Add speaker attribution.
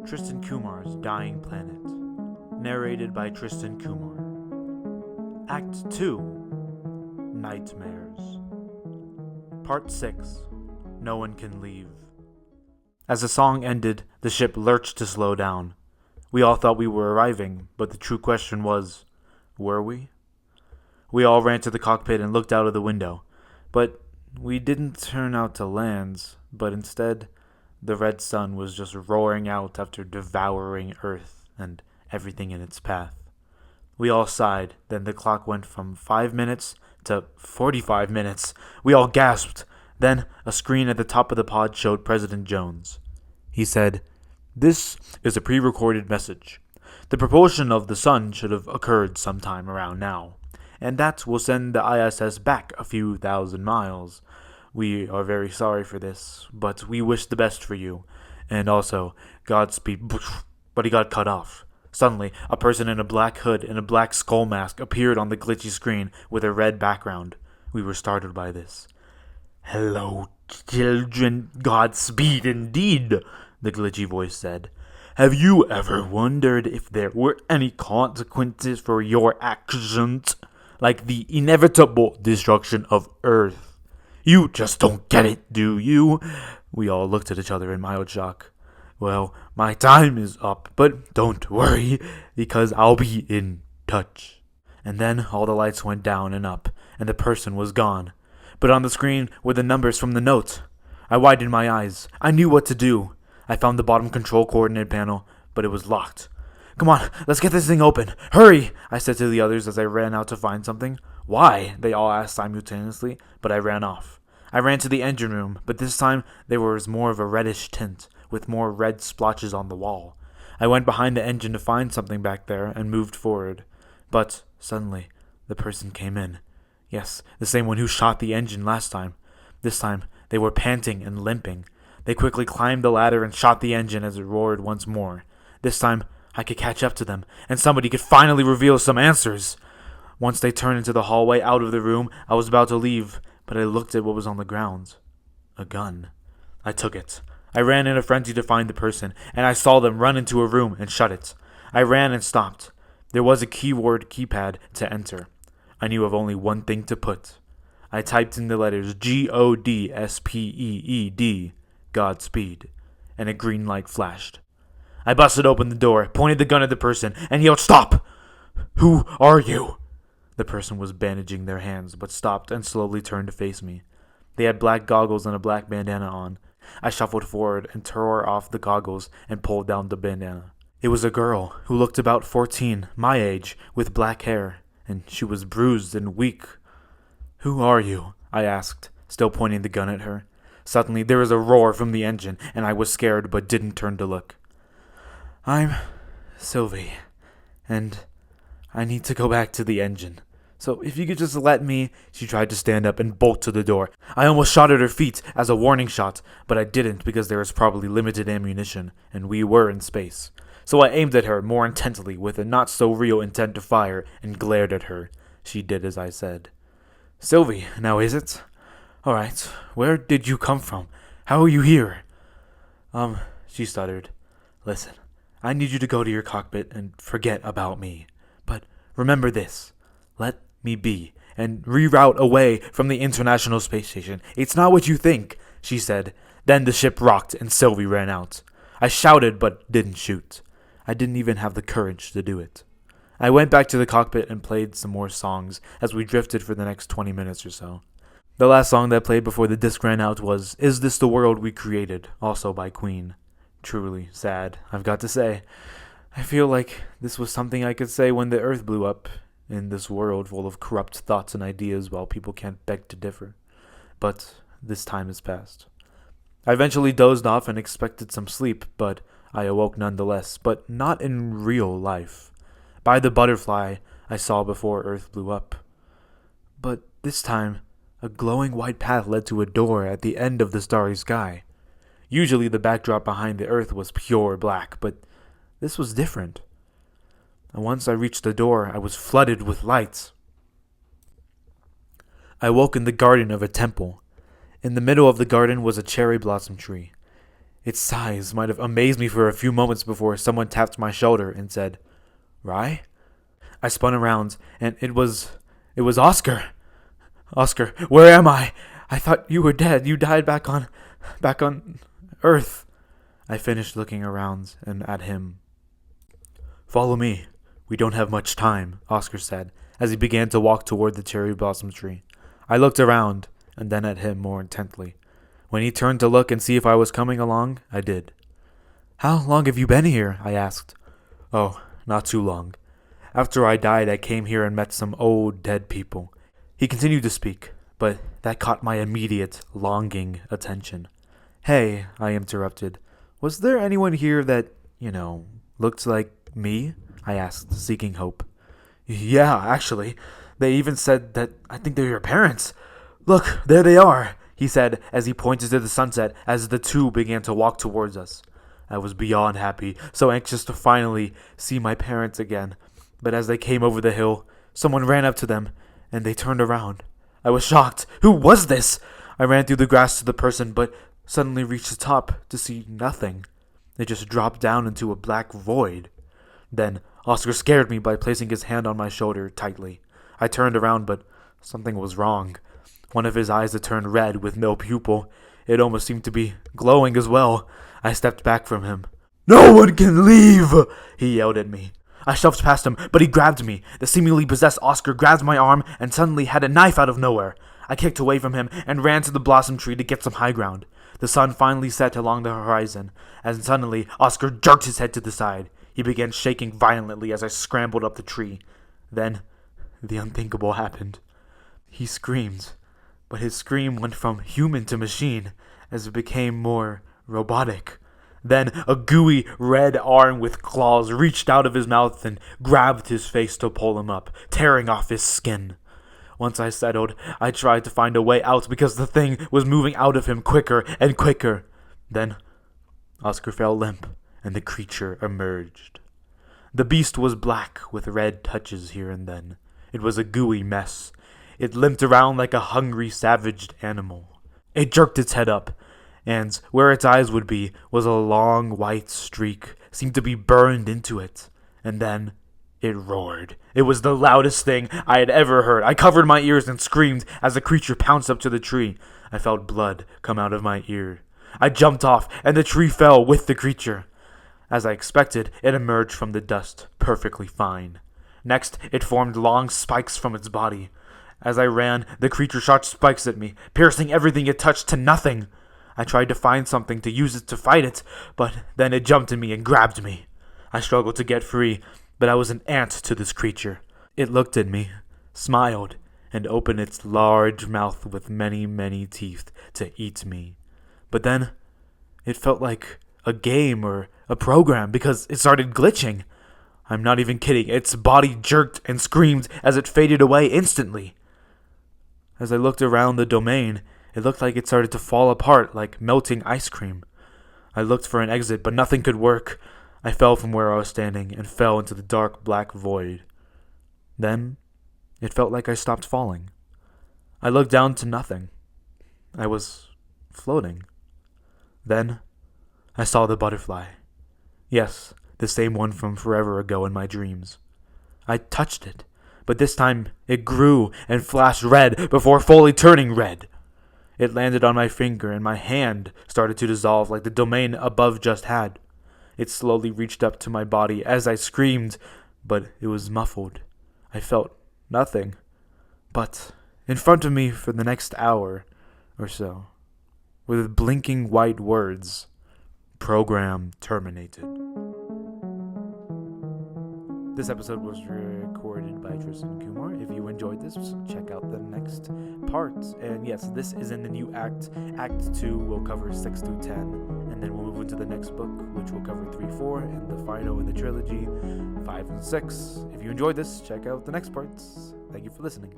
Speaker 1: Tristan Kumar's Dying Planet. Narrated by Tristan Kumar. Act 2. Nightmares. Part 6. No One Can Leave. As the song ended, the ship lurched to slow down. We all thought we were arriving, but the true question was, were we? We all ran to the cockpit and looked out of the window, but we didn't turn out to land, but instead, the red sun was just roaring out after devouring Earth and everything in its path. We all sighed, then the clock went from 5 minutes to 45 minutes. We all gasped. Then a screen at the top of the pod showed President Jones. He said, "This is a pre-recorded message. The propulsion of the sun should have occurred sometime around now, and that will send the ISS back a few thousand miles. We are very sorry for this, but we wish the best for you. And also, Godspeed." But he got cut off. Suddenly, a person in a black hood and a black skull mask appeared on the glitchy screen with a red background. We were startled by this. "Hello, children, Godspeed indeed," the glitchy voice said. "Have you ever wondered if there were any consequences for your actions, like the inevitable destruction of Earth? You just don't get it, do you?" We all looked at each other in mild shock. "Well, my time is up, but don't worry, because I'll be in touch." And then all the lights went down and up, and the person was gone. But on the screen were the numbers from the note. I widened my eyes. I knew what to do. I found the bottom control coordinate panel, but it was locked. "Come on, let's get this thing open. Hurry!" I said to the others as I ran out to find something. "Why?" they all asked simultaneously, but I ran off. I ran to the engine room, but this time there was more of a reddish tint, with more red splotches on the wall. I went behind the engine to find something back there and moved forward. But suddenly, the person came in. Yes, the same one who shot the engine last time. This time, they were panting and limping. They quickly climbed the ladder and shot the engine as it roared once more. This time, I could catch up to them, and somebody could finally reveal some answers. Once they turned into the hallway out of the room, I was about to leave, but I looked at what was on the ground. A gun. I took it. I ran in a frenzy to find the person, and I saw them run into a room and shut it. I ran and stopped. There was a keyboard keypad to enter. I knew of only one thing to put. I typed in the letters GODSPEED, Godspeed, and a green light flashed. I busted open the door, pointed the gun at the person, and yelled, "Stop! Who are you?" The person was bandaging their hands, but stopped and slowly turned to face me. They had black goggles and a black bandana on. I shuffled forward and tore off the goggles and pulled down the bandana. It was a girl who looked about 14, my age, with black hair, and she was bruised and weak. "Who are you?" I asked, still pointing the gun at her. Suddenly there was a roar from the engine, and I was scared but didn't turn to look. "I'm Sylvie, and I need to go back to the engine. So if you could just let me..." She tried to stand up and bolt to the door. I almost shot at her feet as a warning shot, but I didn't because there was probably limited ammunition, and we were in space. So I aimed at her more intently with a not-so-real intent to fire and glared at her. She did as I said. "Sylvie, now is it? Alright, where did you come from? How are you here?" She stuttered. "Listen, I need you to go to your cockpit and forget about me. But remember this. Let me be, and reroute away from the International Space Station. It's not what you think," she said. Then the ship rocked and Sylvie ran out. I shouted but didn't shoot. I didn't even have the courage to do it. I went back to the cockpit and played some more songs as we drifted for the next 20 minutes or so. The last song that played before the disc ran out was "Is This the World We Created?", also by Queen. Truly sad, I've got to say. I feel like this was something I could say when the Earth blew up, in this world full of corrupt thoughts and ideas while people can't beg to differ. But this time has passed. I eventually dozed off and expected some sleep, but I awoke nonetheless, but not in real life. By the butterfly I saw before Earth blew up. But this time, a glowing white path led to a door at the end of the starry sky. Usually the backdrop behind the Earth was pure black, but this was different. And once I reached the door, I was flooded with lights. I woke in the garden of a temple. In the middle of the garden was a cherry blossom tree. Its size might have amazed me for a few moments before someone tapped my shoulder and said, "Rai?" I spun around, and it was Oscar. "Oscar, where am I? I thought you were dead. You died back on Earth." I finished looking around and at him. "Follow me. We don't have much time," Oscar said, as he began to walk toward the cherry blossom tree. I looked around, and then at him more intently. When he turned to look and see if I was coming along, I did. "How long have you been here?" I asked. "Oh, not too long. After I died, I came here and met some old dead people." He continued to speak, but that caught my immediate, longing attention. "Hey," I interrupted. "Was there anyone here that, looked like me?" I asked, seeking hope. "Yeah, actually. They even said that I think they're your parents. Look, there they are," he said as he pointed to the sunset as the two began to walk towards us. I was beyond happy, so anxious to finally see my parents again. But as they came over the hill, someone ran up to them, and they turned around. I was shocked. Who was this? I ran through the grass to the person, but suddenly reached the top to see nothing. It just dropped down into a black void. Then Oscar scared me by placing his hand on my shoulder tightly. I turned around, but something was wrong. One of his eyes had turned red with no pupil. It almost seemed to be glowing as well. I stepped back from him. "No one can leave!" he yelled at me. I shoved past him, but he grabbed me. The seemingly possessed Oscar grabbed my arm and suddenly had a knife out of nowhere. I kicked away from him and ran to the blossom tree to get some high ground. The sun finally set along the horizon, and suddenly Oscar jerked his head to the side. He began shaking violently as I scrambled up the tree. Then, the unthinkable happened. He screamed, but his scream went from human to machine as it became more robotic. Then a gooey red arm with claws reached out of his mouth and grabbed his face to pull him up, tearing off his skin. Once I settled, I tried to find a way out because the thing was moving out of him quicker and quicker. Then Oscar fell limp, and the creature emerged. The beast was black with red touches here and then. It was a gooey mess. It limped around like a hungry, savaged animal. It jerked its head up, and where its eyes would be was a long white streak, seemed to be burned into it. And then it roared. It was the loudest thing I had ever heard. I covered my ears and screamed as the creature pounced up to the tree. I felt blood come out of my ear. I jumped off, and the tree fell with the creature. As I expected, it emerged from the dust, perfectly fine. Next, it formed long spikes from its body. As I ran, the creature shot spikes at me, piercing everything it touched to nothing. I tried to find something to use it to fight it, but then it jumped at me and grabbed me. I struggled to get free, but I was an ant to this creature. It looked at me, smiled, and opened its large mouth with many, many teeth to eat me. But then, it felt like a game or a program because it started glitching. I'm not even kidding. Its body jerked and screamed as it faded away instantly. As I looked around the domain, it looked like it started to fall apart like melting ice cream. I looked for an exit, but nothing could work. I fell from where I was standing and fell into the dark black void. Then, it felt like I stopped falling. I looked down to nothing. I was floating. Then, I saw the butterfly. Yes, the same one from forever ago in my dreams. I touched it, but this time it grew and flashed red before fully turning red. It landed on my finger and my hand started to dissolve like the domain above just had. It slowly reached up to my body as I screamed, but it was muffled. I felt nothing. But in front of me for the next hour or so, with blinking white words, "Program terminated." This episode was recorded by Tristan Kumar. If you enjoyed this, check out the next part. And yes, this is in the new act. Act 2 will cover 6 through 10, and then we'll move into the next book, which will cover 3, 4, and the final in the trilogy, 5 and 6. If you enjoyed this, check out the next parts. Thank you for listening.